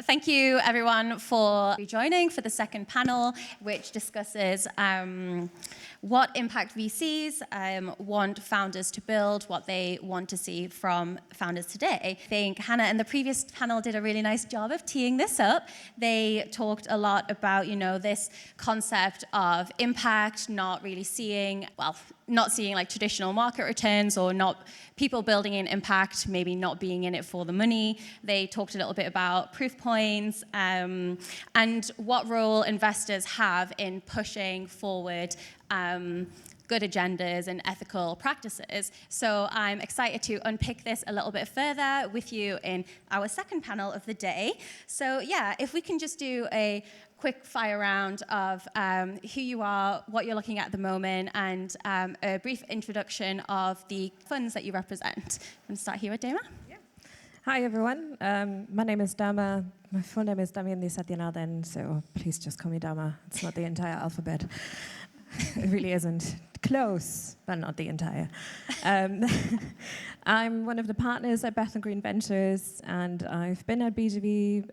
Thank you, everyone, for joining for the second panel, which discusses what impact VCs want founders to build, what they want to see from founders today. I think Hannah in the previous panel did a really nice job of teeing this up. They talked a lot about, this concept of impact, not seeing like traditional market returns, or not people building in impact, maybe not being in it for the money. They talked a little bit about proof points and what role investors have in pushing forward good agendas and ethical practices. So I'm excited to unpick this a little bit further with you in our second panel of the day. So yeah, if we can just do a quick fire round of who you are, what you're looking at the moment, and a brief introduction of the funds that you represent. I'm going to start here with Dama. Yeah. Hi, everyone. My name is Dama. My full name is Dama Sathianathan, so please just call me Dama. It's not the entire alphabet. It really isn't. Close, but not the entire. I'm one of the partners at Bethnal Green Ventures, and I've been at BGV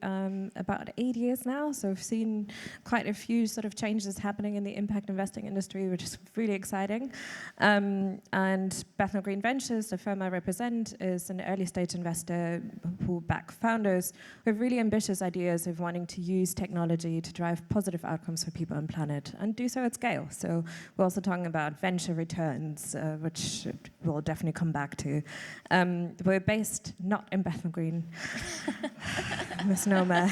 about 8 years now, so I've seen quite a few sort of changes happening in the impact investing industry, which is really exciting. And Bethnal Green Ventures, the firm I represent, is an early stage investor who back founders with really ambitious ideas of wanting to use technology to drive positive outcomes for people and planet, and do so at scale. So we're also talking about venture returns, which we'll definitely come back to. We're based not in Bethnal Green. Misnomer.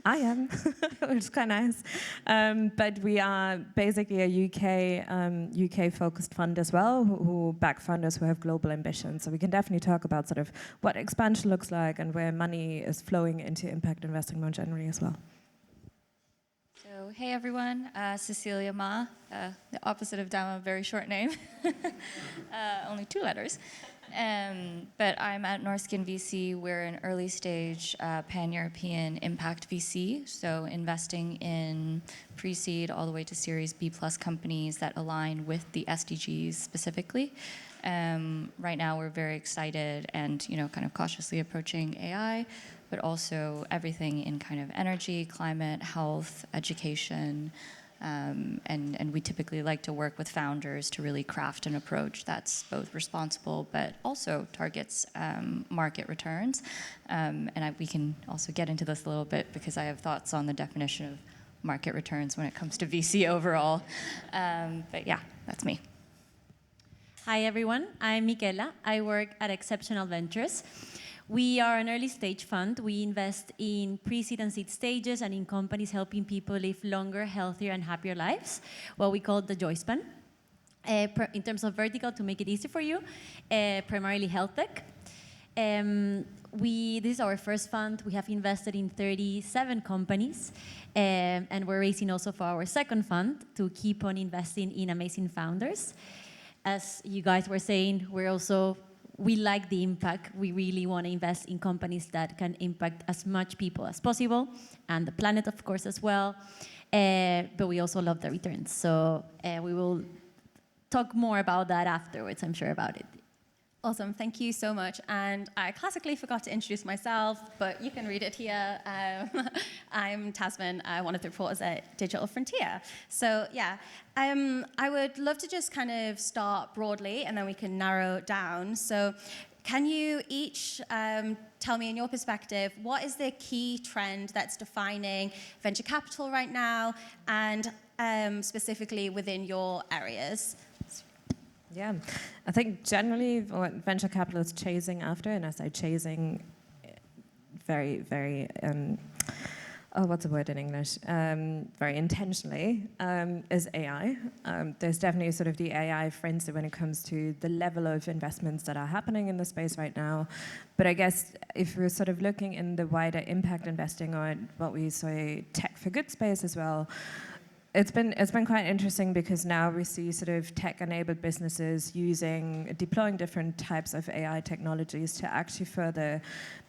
I am, which is quite nice. But we are basically a UK-focused fund as well, who back founders who have global ambitions. So we can definitely talk about sort of what expansion looks like and where money is flowing into impact investing more generally as well. So, hey everyone, Cecilia Ma, the opposite of Dama, very short name, only 2 letters. But I'm at Norskin VC. We're an early stage pan-European impact VC, so investing in pre-seed all the way to Series B+ companies that align with the SDGs specifically. Right now we're very excited and kind of cautiously approaching AI, but also everything in kind of energy, climate, health, education, and we typically like to work with founders to really craft an approach that's both responsible but also targets market returns. We can also get into this a little bit because I have thoughts on the definition of market returns when it comes to VC overall. But yeah, that's me. Hi everyone, I'm Michela. I work at Exceptional Ventures. We are an early stage fund. We invest in pre-seed and seed stages and in companies helping people live longer, healthier, and happier lives, what we call the joy span. In terms of vertical, to make it easy for you, primarily health tech. This is our first fund. We have invested in 37 companies, and we're raising also for our second fund to keep on investing in amazing founders. As you guys were saying, we like the impact. We really want to invest in companies that can impact as much people as possible, and the planet, of course, as well. But we also love the returns. So we will talk more about that afterwards, I'm sure about it. Awesome, thank you so much. And I classically forgot to introduce myself, but you can read it here. I'm Tasman, one of the reporters at Digital Frontier. So yeah, I would love to just kind of start broadly, and then we can narrow it down. So can you each tell me, in your perspective, what is the key trend that's defining venture capital right now, and specifically within your areas? Yeah, I think generally what venture capital is chasing after, and I say chasing very, very what's the word in English? Very intentionally, is AI. There's definitely sort of the AI frenzy when it comes to the level of investments that are happening in the space right now. But I guess if we're sort of looking in the wider impact investing or what we say tech for good space as well, it's been quite interesting because now we see sort of tech-enabled businesses deploying different types of AI technologies to actually further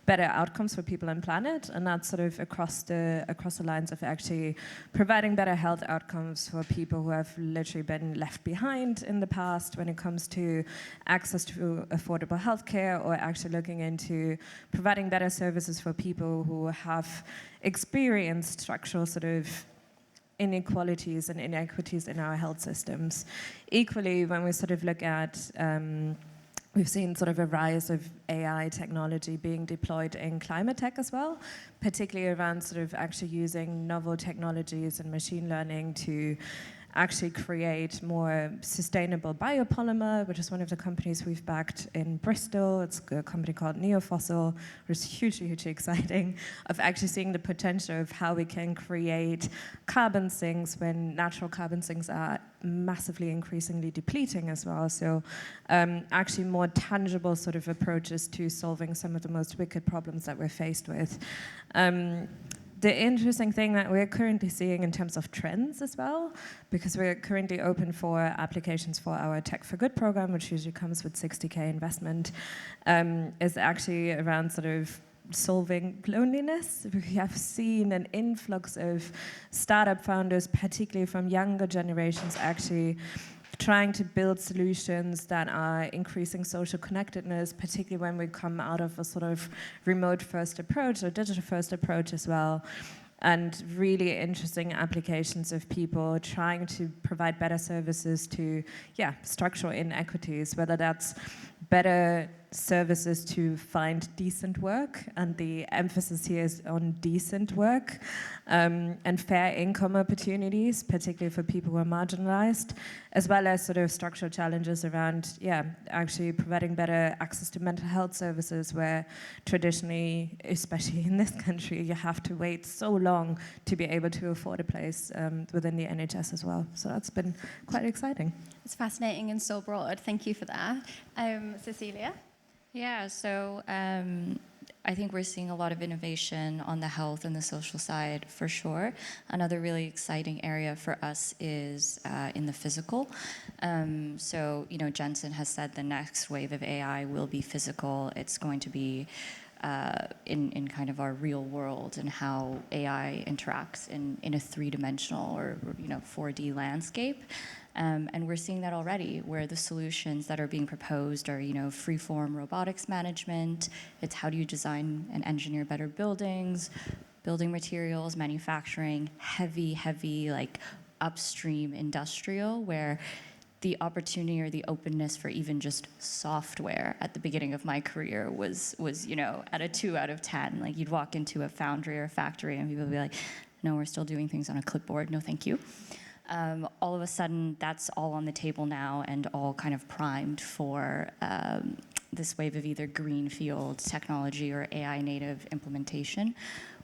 better outcomes for people and planet, and that's sort of across the lines of actually providing better health outcomes for people who have literally been left behind in the past when it comes to access to affordable healthcare, or actually looking into providing better services for people who have experienced structural sort of inequalities and inequities in our health systems. Equally, when we sort of look at, we've seen sort of a rise of AI technology being deployed in climate tech as well, particularly around sort of actually using novel technologies and machine learning to actually create more sustainable biopolymer, which is one of the companies we've backed in Bristol. It's a company called Neofossil, which is hugely, hugely exciting, of actually seeing the potential of how we can create carbon sinks when natural carbon sinks are massively increasingly depleting as well. So actually more tangible sort of approaches to solving some of the most wicked problems that we're faced with. The interesting thing that we're currently seeing in terms of trends as well, because we're currently open for applications for our Tech for Good program, which usually comes with 60K investment, is actually around sort of solving loneliness. We have seen an influx of startup founders, particularly from younger generations, actually trying to build solutions that are increasing social connectedness, particularly when we come out of a sort of remote-first approach or digital-first approach as well. And really interesting applications of people trying to provide better services to, structural inequities, whether that's better services to find decent work, and the emphasis here is on decent work, and fair income opportunities, particularly for people who are marginalized, as well as sort of structural challenges around, actually providing better access to mental health services, where traditionally, especially in this country, you have to wait so long to be able to afford a place within the NHS as well. So that's been quite exciting. It's fascinating and so broad. Thank you for that. Cecilia? Yeah, so I think we're seeing a lot of innovation on the health and the social side for sure. Another really exciting area for us is in the physical. So, Jensen has said the next wave of AI will be physical. It's going to be in kind of our real world and how AI interacts in a three-dimensional or 4D landscape. And we're seeing that already, where the solutions that are being proposed are, free-form robotics management. It's how do you design and engineer better buildings, building materials, manufacturing, heavy, like upstream industrial, where the opportunity or the openness for even just software at the beginning of my career was at a 2 out of 10. Like, you'd walk into a foundry or a factory and people would be like, no, we're still doing things on a clipboard, no thank you. All of a sudden, that's all on the table now and all kind of primed for this wave of either greenfield technology or AI native implementation,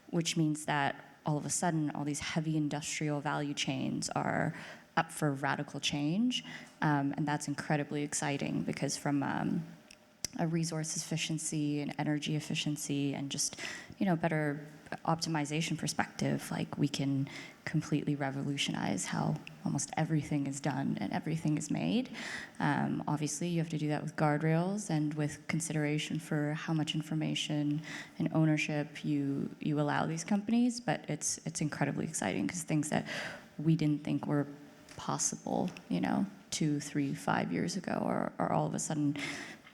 which means that all of a sudden, all these heavy industrial value chains are up for radical change. And that's incredibly exciting, because from a resource efficiency and energy efficiency and just, better optimization perspective, like, we can completely revolutionize how almost everything is done and everything is made. Obviously, you have to do that with guardrails and with consideration for how much information and ownership you allow these companies, but it's incredibly exciting, because things that we didn't think were possible, 2, 3, 5 years ago are all of a sudden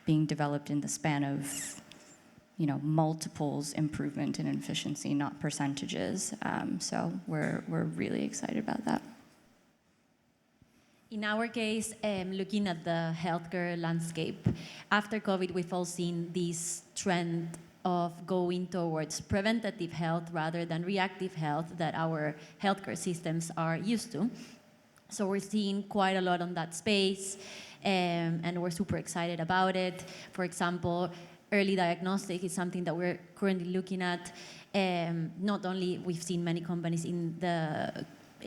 being developed in the span of multiples improvement in efficiency, not percentages. So we're really excited about that. In our case, looking at the healthcare landscape, after COVID, we've all seen this trend of going towards preventative health rather than reactive health that our healthcare systems are used to. So we're seeing quite a lot on that space, and we're super excited about it. For example, early diagnostic is something that we're currently looking at, Not only we've seen many companies in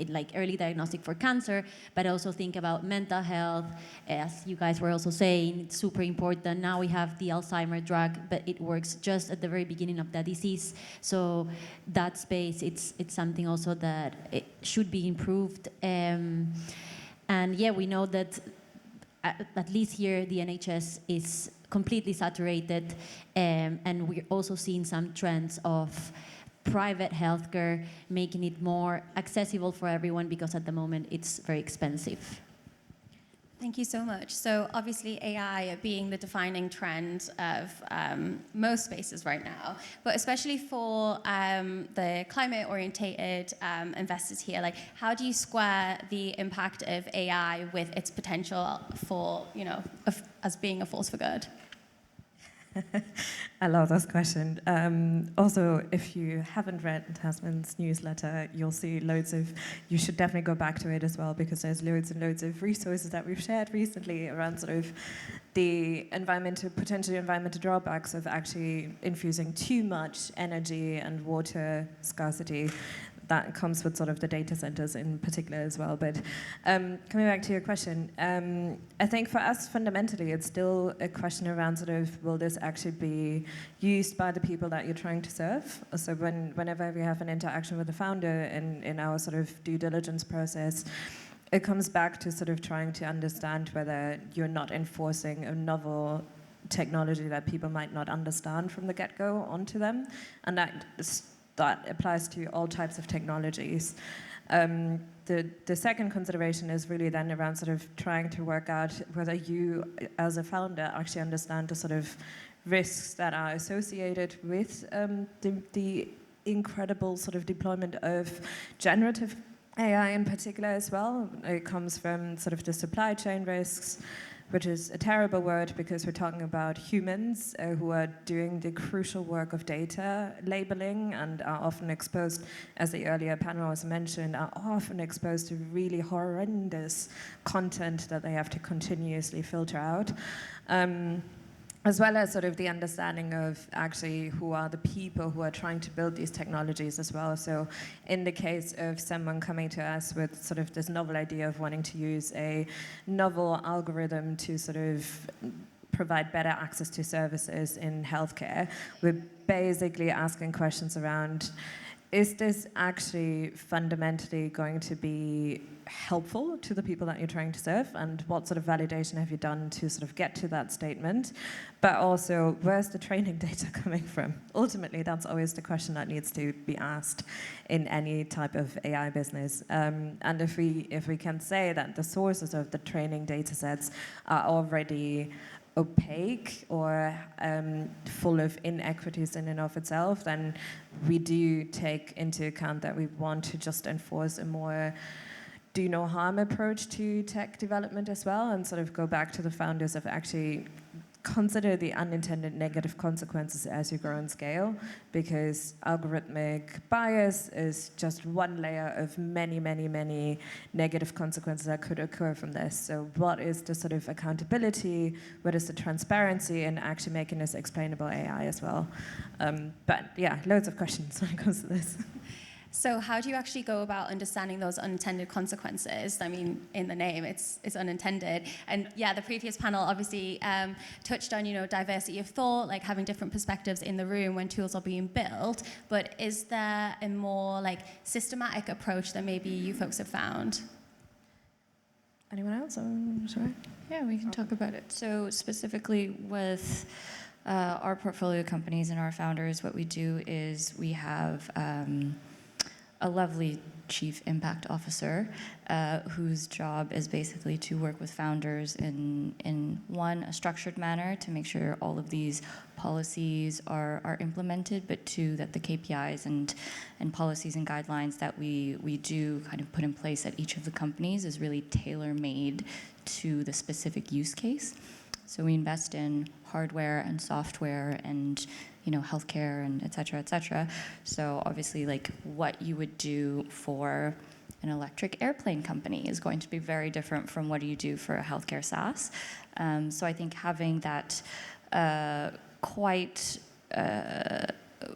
like early diagnostic for cancer, but also think about mental health. As you guys were also saying, it's super important. Now we have the Alzheimer drug, but it works just at the very beginning of the disease. So that space, it's something also that it should be improved. And yeah, we know that at least here the NHS is completely saturated, and we're also seeing some trends of private healthcare, making it more accessible for everyone, because at the moment it's very expensive. Thank you so much. So obviously AI being the defining trend of most spaces right now, but especially for the climate-orientated investors here, like how do you square the impact of AI with its potential for, as being a force for good? I love this question. Also, if you haven't read Tasman's newsletter, you'll see you should definitely go back to it as well, because there's loads and loads of resources that we've shared recently around sort of the potential environmental drawbacks of actually infusing too much energy and water scarcity. That comes with sort of the data centers in particular as well. But coming back to your question, I think for us, fundamentally, it's still a question around sort of, will this actually be used by the people that you're trying to serve? So whenever we have an interaction with the founder in our sort of due diligence process, it comes back to sort of trying to understand whether you're not enforcing a novel technology that people might not understand from the get-go onto them. And that applies to all types of technologies. The second consideration is really then around sort of trying to work out whether you, as a founder, actually understand the sort of risks that are associated with the incredible sort of deployment of generative AI in particular as well. It comes from sort of the supply chain risks, which is a terrible word because we're talking about humans who are doing the crucial work of data labeling and are often exposed, as the earlier panel was mentioned, are often exposed to really horrendous content that they have to continuously filter out. As well as sort of the understanding of actually who are the people who are trying to build these technologies as well. So in the case of someone coming to us with sort of this novel idea of wanting to use a novel algorithm to sort of provide better access to services in healthcare, we're basically asking questions around, is this actually fundamentally going to be helpful to the people that you're trying to serve, and what sort of validation have you done to sort of get to that statement? But also, where's the training data coming from? Ultimately, that's always the question that needs to be asked in any type of AI business. And if we can say that the sources of the training data sets are already opaque or full of inequities in and of itself, then we do take into account that we want to just enforce a more do no harm approach to tech development as well, and sort of go back to the founders of actually consider the unintended negative consequences as you grow in scale, because algorithmic bias is just one layer of many, many, many negative consequences that could occur from this. So what is the sort of accountability? What is the transparency in actually making this explainable AI as well? But yeah, loads of questions when it comes to this. So how do you actually go about understanding those unintended consequences? I mean, in the name, it's unintended. And yeah, the previous panel obviously touched on, diversity of thought, like having different perspectives in the room when tools are being built. But is there a more systematic approach that maybe you folks have found? Anyone else? Sorry. Yeah, we can talk about it. So specifically with our portfolio companies and our founders, what we do is we have a lovely chief impact officer whose job is basically to work with founders in one, a structured manner to make sure all of these policies are implemented, but two, that the KPIs and policies and guidelines that we do kind of put in place at each of the companies is really tailor-made to the specific use case. So we invest in hardware and software and healthcare and et cetera, So obviously, what you would do for an electric airplane company is going to be very different from what you do for a healthcare SaaS. So I think having that quite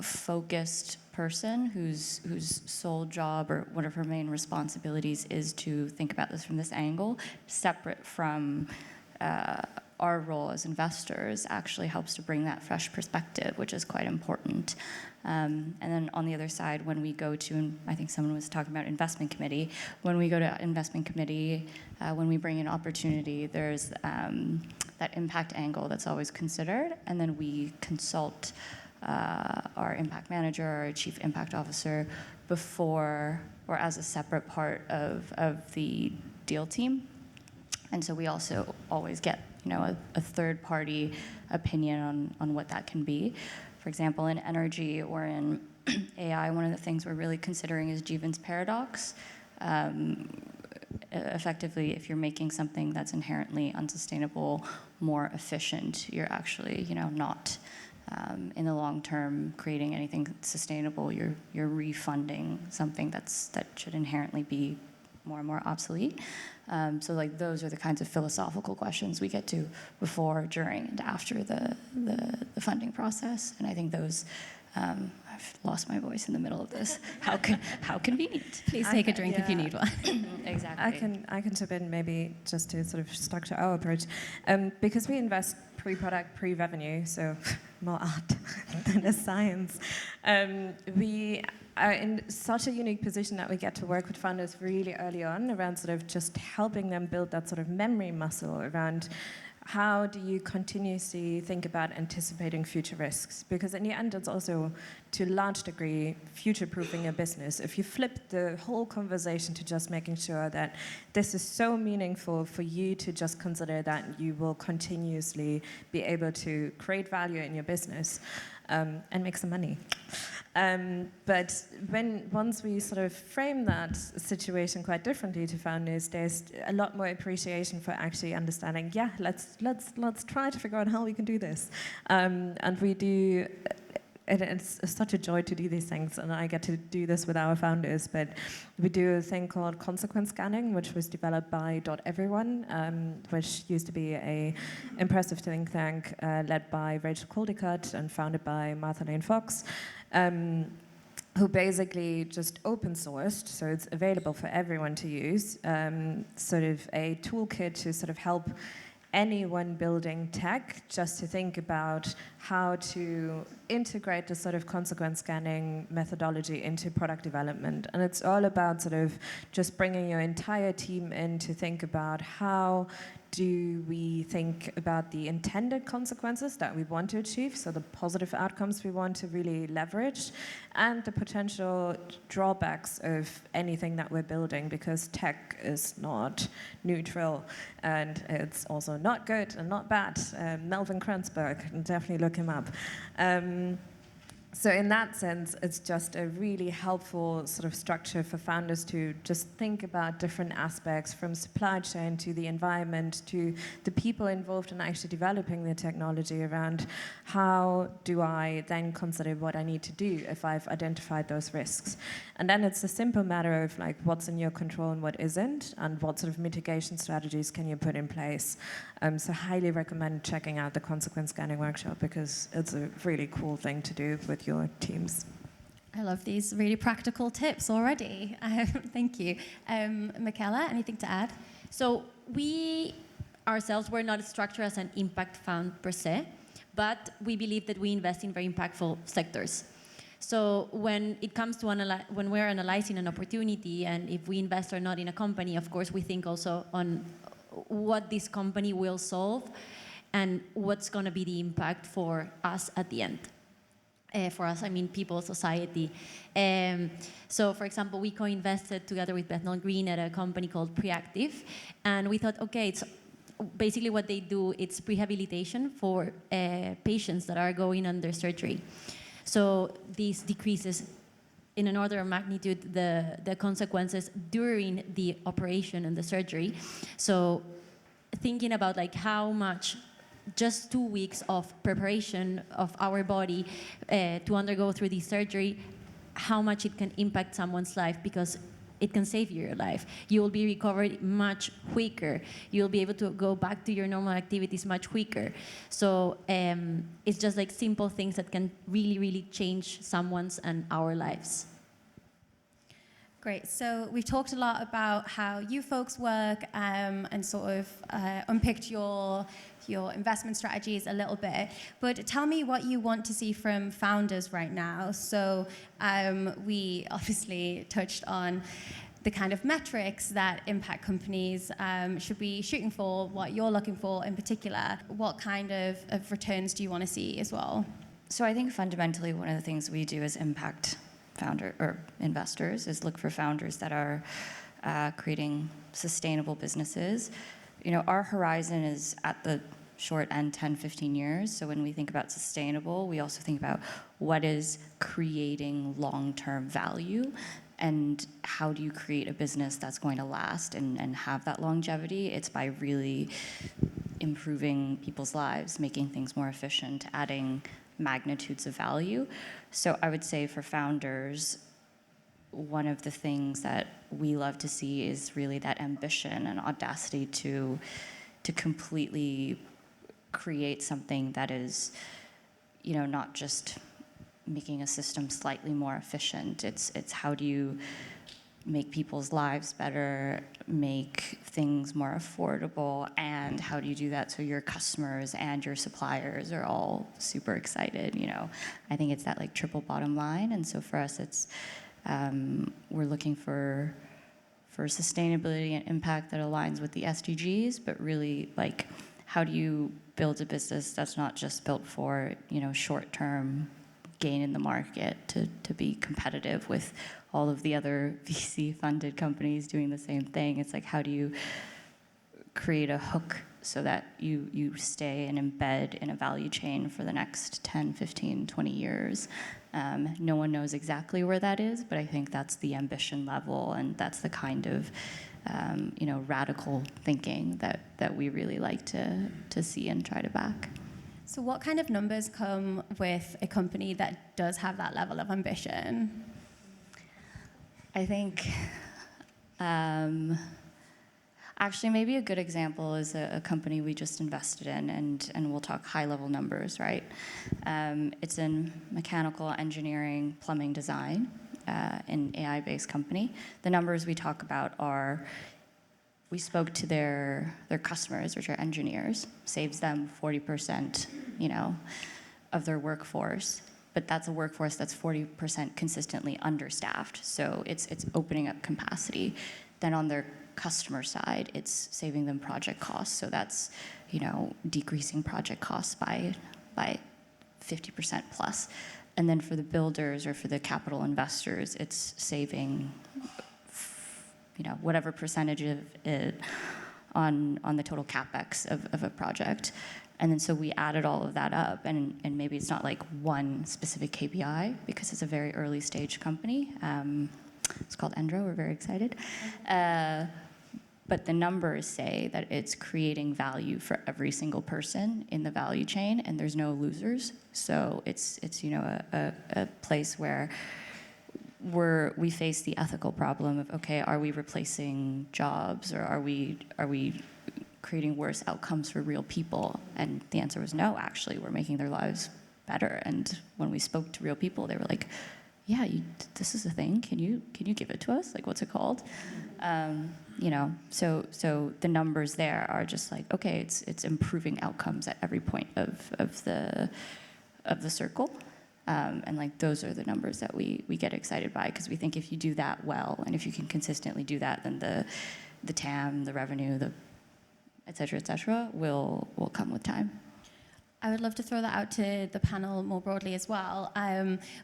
focused person whose sole job or one of her main responsibilities is to think about this from this angle, separate from our role as investors, actually helps to bring that fresh perspective, which is quite important. And then on the other side, when we go to, and I think someone was talking about investment committee, when we go to investment committee, when we bring in opportunity, there's that impact angle that's always considered, and then we consult our impact manager or our chief impact officer before or as a separate part of the deal team. And so we also always get, you know, a third-party opinion on what that can be. For example, in energy or in AI, one of the things we're really considering is Jeevan's paradox. Effectively, if you're making something that's inherently unsustainable more efficient, you're actually, you know, not in the long term creating anything sustainable. You're refunding something that should inherently be more and more obsolete. So like those are the kinds of philosophical questions we get to before, during, and after the funding process. And I think those, I've lost my voice in the middle of this. How convenient. Please take a drink if you need one. Exactly. I can chip in maybe just to sort of structure our approach. Because we invest pre-product, pre-revenue, so more art than a science, we are in such a unique position that we get to work with founders really early on around sort of just helping them build that sort of memory muscle around how do you continuously think about anticipating future risks? Because in the end, it's also, to a large degree, future-proofing a business. If you flip the whole conversation to just making sure that this is so meaningful for you to just consider that you will continuously be able to create value in your business and make some money. But once we sort of frame that situation quite differently to founders, there's a lot more appreciation for actually understanding, yeah, let's try to figure out how we can do this. And we do, it's such a joy to do these things, and I get to do this with our founders, but we do a thing called consequence scanning, which was developed by .everyone, which used to be an impressive think tank led by Rachel Caldicott and founded by Martha Lane Fox. Who basically just open sourced, so it's available for everyone to use, sort of a toolkit to sort of help anyone building tech just to think about how to integrate the sort of consequence scanning methodology into product development. And it's all about sort of just bringing your entire team in to think about how do we think about the intended consequences that we want to achieve, so the positive outcomes we want to really leverage, and the potential drawbacks of anything that we're building, because tech is not neutral, and it's also not good and not bad. Melvin Kranzberg, definitely look him up. So in that sense, it's just a really helpful sort of structure for founders to just think about different aspects, from supply chain to the environment to the people involved in actually developing the technology, around how do I then consider what I need to do if I've identified those risks. And then it's a simple matter of like what's in your control and what isn't, and what sort of mitigation strategies can you put in place. So highly recommend checking out the consequence scanning workshop, because it's a really cool thing to do with your teams. I love these really practical tips already. Thank you. Michaela, anything to add? So we ourselves, we're not structured as an impact fund per se, but we believe that we invest in very impactful sectors. So when it comes to when we're analyzing an opportunity, and if we invest or not in a company, of course we think also on what this company will solve and what's going to be the impact for us at the end. For us, I mean people, society. So, for example, we co-invested together with Bethnal Green at a company called Preactive, and we thought, okay, it's basically what they do, it's rehabilitation for patients that are going under surgery. So this decreases in an order of magnitude the consequences during the operation and the surgery. So thinking about like how much just 2 weeks of preparation of our body to undergo through this surgery, how much it can impact someone's life, because it can save your life. You will be recovered much quicker. You'll be able to go back to your normal activities much quicker. So it's just like simple things that can really, really change someone's and our lives. Great. So we've talked a lot about how you folks work and sort of unpicked your investment strategies a little bit. But tell me what you want to see from founders right now. So we obviously touched on the kind of metrics that impact companies should be shooting for, what you're looking for in particular. What kind of returns do you want to see as well? So I think fundamentally one of the things we do as impact founder or investors is look for founders that are creating sustainable businesses. You know, our horizon is at the short end, 10, 15 years. So when we think about sustainable, we also think about what is creating long-term value and how do you create a business that's going to last and have that longevity. It's by really improving people's lives, making things more efficient, adding magnitudes of value. So I would say for founders, one of the things that we love to see is really that ambition and audacity to completely create something that is, you know, not just making a system slightly more efficient. It's how do you make people's lives better, make things more affordable, and how do you do that so your customers and your suppliers are all super excited, you know? I think it's that like triple bottom line, and so for us it's, we're looking for sustainability and impact that aligns with the SDGs, but really like how do you build a business that's not just built for, you know, short-term gain in the market to be competitive with all of the other VC-funded companies doing the same thing. It's like, how do you create a hook so that you stay and embed in a value chain for the next 10, 15, 20 years? No one knows exactly where that is, but I think that's the ambition level, and that's the kind of you know, radical thinking that we really like to see and try to back. So what kind of numbers come with a company that does have that level of ambition? I think actually maybe a good example is a company we just invested in, and we'll talk high-level numbers, right? It's in mechanical engineering, plumbing design, an AI-based company. The numbers we talk about are, we spoke to their customers, which are engineers, saves them 40%, you know, of their workforce. But that's a workforce that's 40% consistently understaffed. So it's opening up capacity. Then on their customer side, it's saving them project costs. So that's, you know, decreasing project costs by 50% plus. And then for the builders or for the capital investors, it's saving, you know, whatever percentage of it on the total capex of a project. And then so we added all of that up, and maybe it's not like one specific KPI because it's a very early stage company. It's called Endro, we're very excited. But the numbers say that it's creating value for every single person in the value chain, and there's no losers. So it's you know, a place where we face the ethical problem of, okay, are we replacing jobs, or are we creating worse outcomes for real people? And the answer was no, actually, we're making their lives better. And when we spoke to real people, they were like, yeah, this is a thing. Can you give it to us? Like, what's it called? You know, so the numbers there are just like, okay, it's improving outcomes at every point of the circle. And like those are the numbers that we get excited by, because we think if you do that well, and if you can consistently do that, then the TAM, the revenue, the et cetera, will come with time. I would love to throw that out to the panel more broadly as well.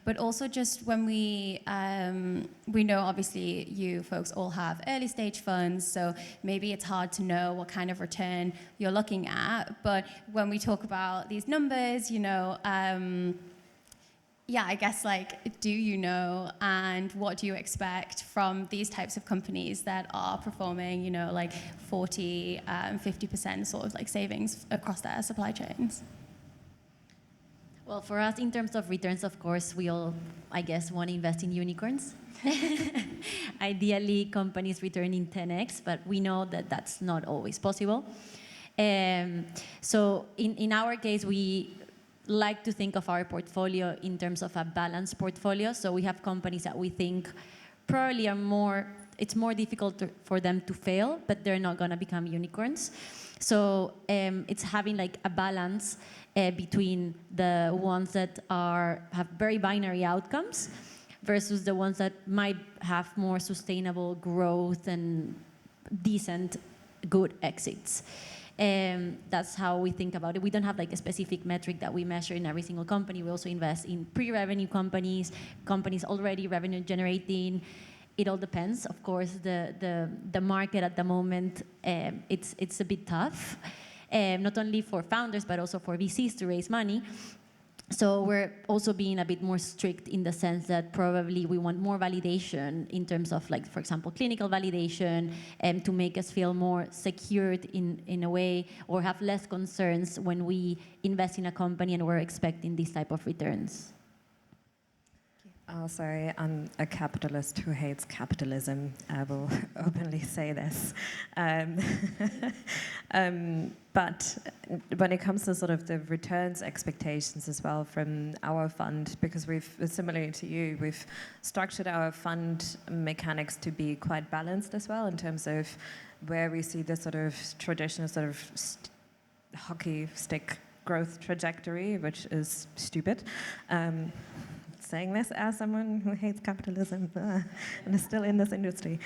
But also just when we know obviously you folks all have early stage funds, so maybe it's hard to know what kind of return you're looking at. But when we talk about these numbers, you know, yeah, I guess like, do you know, and what do you expect from these types of companies that are performing, you know, like 40, 50% sort of like savings across their supply chains? Well, for us, in terms of returns, of course, we all, I guess, want to invest in unicorns. Ideally, companies returning 10x, but we know that that's not always possible. So in our case, we like to think of our portfolio in terms of a balanced portfolio. So we have companies that we think probably are more, it's more difficult for them to fail, but they're not going to become unicorns. So it's having like a balance between the ones that have very binary outcomes versus the ones that might have more sustainable growth and decent, good exits. That's how we think about it. We don't have like a specific metric that we measure in every single company. We also invest in pre-revenue companies, companies already revenue generating. It all depends. Of course, the market at the moment, it's a bit tough, not only for founders, but also for VCs to raise money. So we're also being a bit more strict in the sense that probably we want more validation in terms of, like, for example, clinical validation, to make us feel more secured in a way, or have less concerns when we invest in a company and we're expecting these type of returns. Oh, sorry, I'm a capitalist who hates capitalism. I will openly say this. But when it comes to sort of the returns expectations as well from our fund, because we've, similarly to you, we've structured our fund mechanics to be quite balanced as well in terms of where we see the sort of traditional sort of hockey stick growth trajectory, which is stupid. Saying this as someone who hates capitalism and is still in this industry.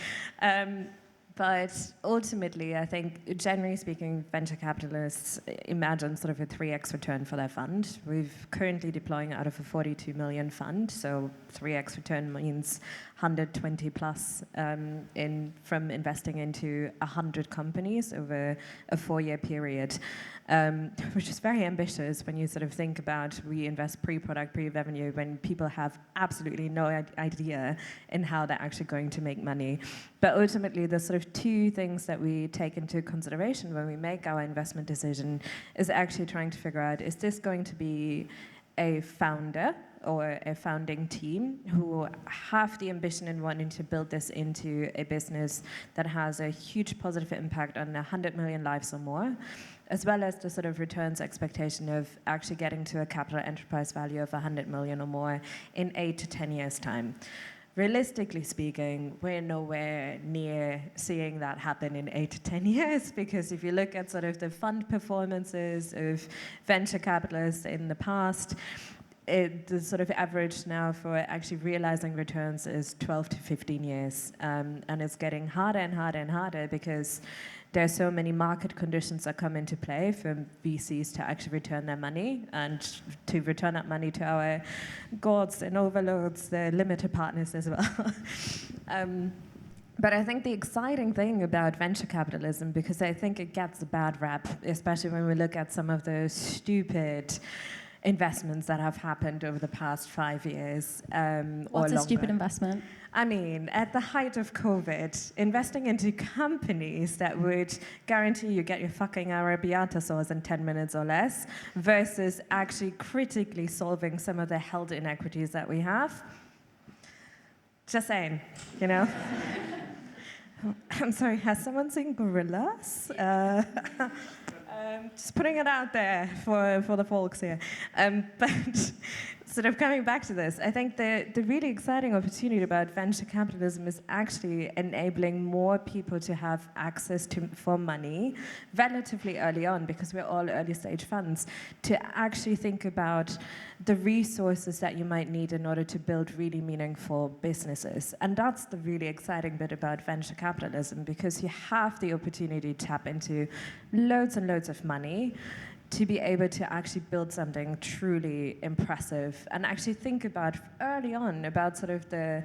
But ultimately, I think, generally speaking, venture capitalists imagine sort of a 3x return for their fund. We're currently deploying out of a 42 million fund, so 3x return means 120 plus from investing into 100 companies over a 4-year period, which is very ambitious when you sort of think about we invest pre-product, pre-revenue, when people have absolutely no idea in how they're actually going to make money. But ultimately, there's sort of two things that we take into consideration when we make our investment decision is actually trying to figure out, is this going to be a founder or a founding team who have the ambition in wanting to build this into a business that has a huge positive impact on 100 million lives or more, as well as the sort of returns expectation of actually getting to a capital enterprise value of 100 million or more in 8 to 10 years' time. Realistically speaking, we're nowhere near seeing that happen in 8 to 10 years, because if you look at sort of the fund performances of venture capitalists in the past, the sort of average now for actually realizing returns is 12 to 15 years. And it's getting harder and harder and harder because there are so many market conditions that come into play for VCs to actually return their money and to return that money to our gods and overlords, the limited partners as well. But I think the exciting thing about venture capitalism, because I think it gets a bad rap, especially when we look at some of the stupid investments that have happened over the past 5 years What's a stupid investment? I mean, at the height of COVID, investing into companies that would guarantee you get your fucking arrabbiata sauce in 10 minutes or less versus actually critically solving some of the health inequities that we have. Just saying, you know? I'm sorry, has someone seen Gorillas? Just putting it out there for the folks here. But sort of coming back to this, I think the really exciting opportunity about venture capitalism is actually enabling more people to have access for money relatively early on, because we're all early stage funds, to actually think about the resources that you might need in order to build really meaningful businesses. And that's the really exciting bit about venture capitalism, because you have the opportunity to tap into loads and loads of money to be able to actually build something truly impressive and actually think about early on about the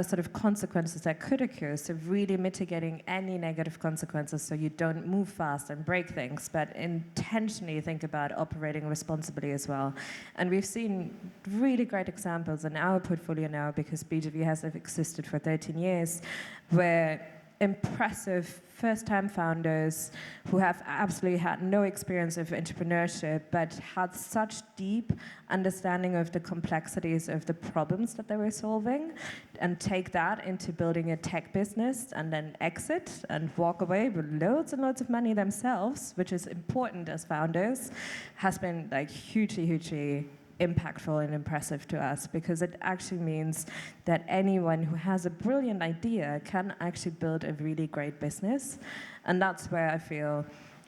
sort of consequences that could occur, so really mitigating any negative consequences so you don't move fast and break things, but intentionally think about operating responsibly as well. And we've seen really great examples in our portfolio now, because BGV has existed for 13 years, where impressive first-time founders who have absolutely had no experience of entrepreneurship, but had such deep understanding of the complexities of the problems that they were solving, and take that into building a tech business and then exit and walk away with loads and loads of money themselves, which is important as founders, has been like hugely impactful and impressive to us, because it actually means that anyone who has a brilliant idea can actually build a really great business. And that's where I feel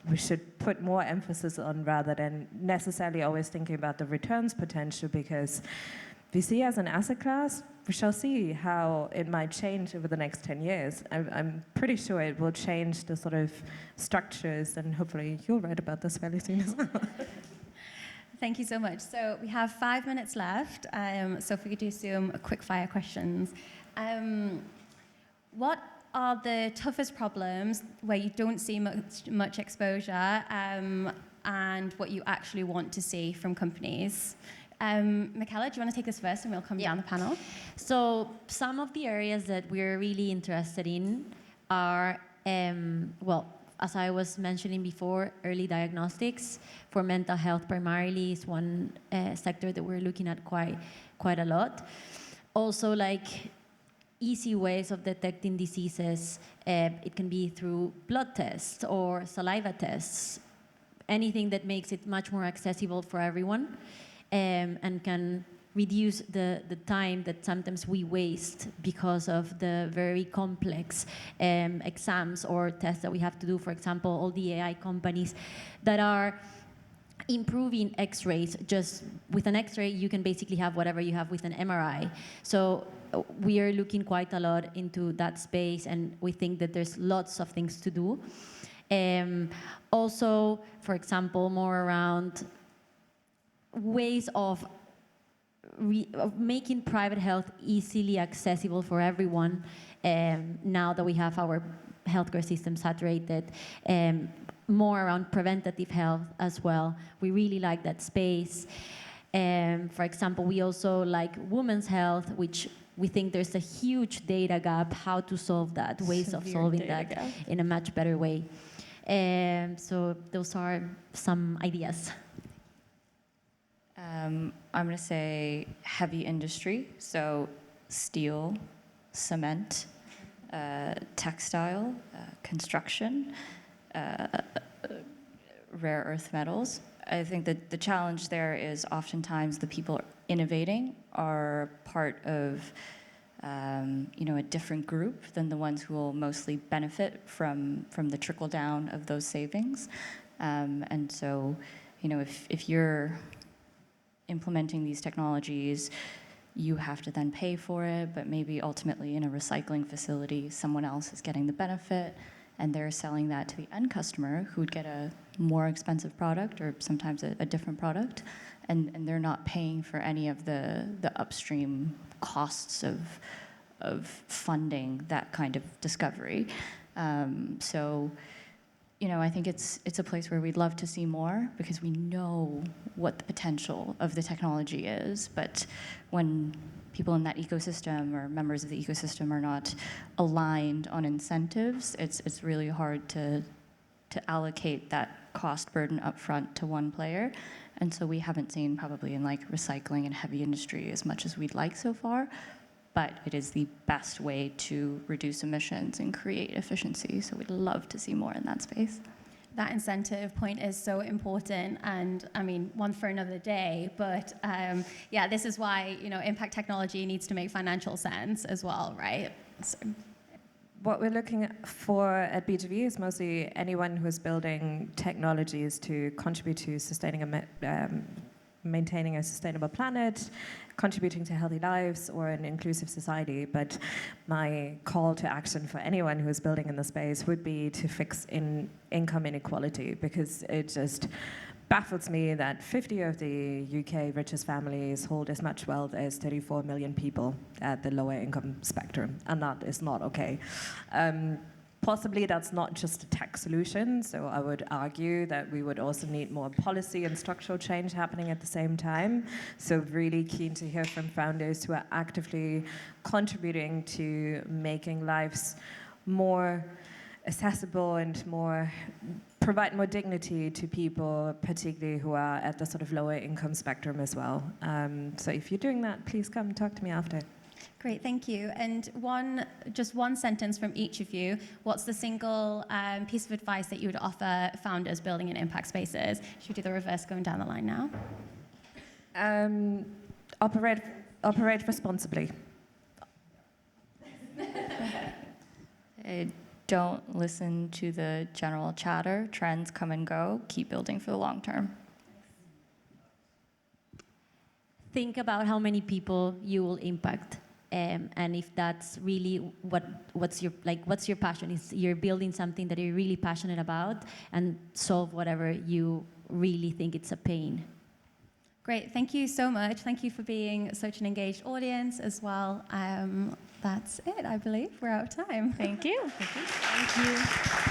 we should put more emphasis on, rather than necessarily always thinking about the returns potential, because VC as an asset class, we shall see how it might change over the next 10 years. I'm pretty sure it will change the sort of structures, and hopefully you'll write about this fairly soon as well. Thank you so much. So we have 5 minutes left, so if we could do some quick fire questions. What are the toughest problems where you don't see much exposure, and what you actually want to see from companies? Michaela, do you want to take this first, and we'll come down the panel? So some of the areas that we're really interested in are, well, as I was mentioning before, early diagnostics for mental health primarily is one sector that we're looking at quite a lot. Also, like easy ways of detecting diseases. It can be through blood tests or saliva tests, anything that makes it much more accessible for everyone, and can reduce the time that sometimes we waste because of the very complex exams or tests that we have to do. For example, all the AI companies that are improving X-rays. Just with an X-ray, you can basically have whatever you have with an MRI. So we are looking quite a lot into that space, and we think that there's lots of things to do. Also, for example, more around ways of making private health easily accessible for everyone, now that we have our healthcare system saturated, more around preventative health as well. We really like that space. For example, we also like women's health, which we think there's a huge data gap, how to solve that, ways of solving that in a much better way. So those are some ideas. I'm going to say heavy industry, so steel, cement, textile, construction, rare earth metals. I think that the challenge there is oftentimes the people innovating are part of a different group than the ones who will mostly benefit from the trickle down of those savings. And so, if you're implementing these technologies, you have to then pay for it, but maybe ultimately in a recycling facility, someone else is getting the benefit, and they're selling that to the end customer who would get a more expensive product or sometimes a different product, and they're not paying for any of the upstream costs of funding that kind of discovery. I think it's a place where we'd love to see more, because we know what the potential of the technology is. But when people in that ecosystem or members of the ecosystem are not aligned on incentives, it's really hard to allocate that cost burden upfront to one player. And so we haven't seen probably in like recycling and heavy industry as much as we'd like so far. But it is the best way to reduce emissions and create efficiency. So we'd love to see more in that space. That incentive point is so important, and I mean, one for another day, but this is why, impact technology needs to make financial sense as well, right? So. What we're looking for at BGV is mostly anyone who's building technologies to contribute to maintaining a sustainable planet, contributing to healthy lives or an inclusive society. But my call to action for anyone who is building in the space would be to fix income inequality, because it just baffles me that 50 of the UK richest families hold as much wealth as 34 million people at the lower income spectrum, and that is not okay. Possibly that's not just a tech solution, so I would argue that we would also need more policy and structural change happening at the same time. So really keen to hear from founders who are actively contributing to making lives more accessible and provide more dignity to people, particularly who are at the sort of lower income spectrum as well. So if you're doing that, please come talk to me after. Great, thank you. And just one sentence from each of you. What's the single piece of advice that you would offer founders building in impact spaces? Should we do the reverse going down the line now? Operate responsibly. Don't listen to the general chatter. Trends come and go. Keep building for the long term. Think about how many people you will impact. And if that's really what's your passion, is you're building something that you're really passionate about and solve whatever you really think it's a pain. Great, thank you so much. Thank you for being such an engaged audience as well. That's it, I believe. We're out of time. Thank you. Thank you.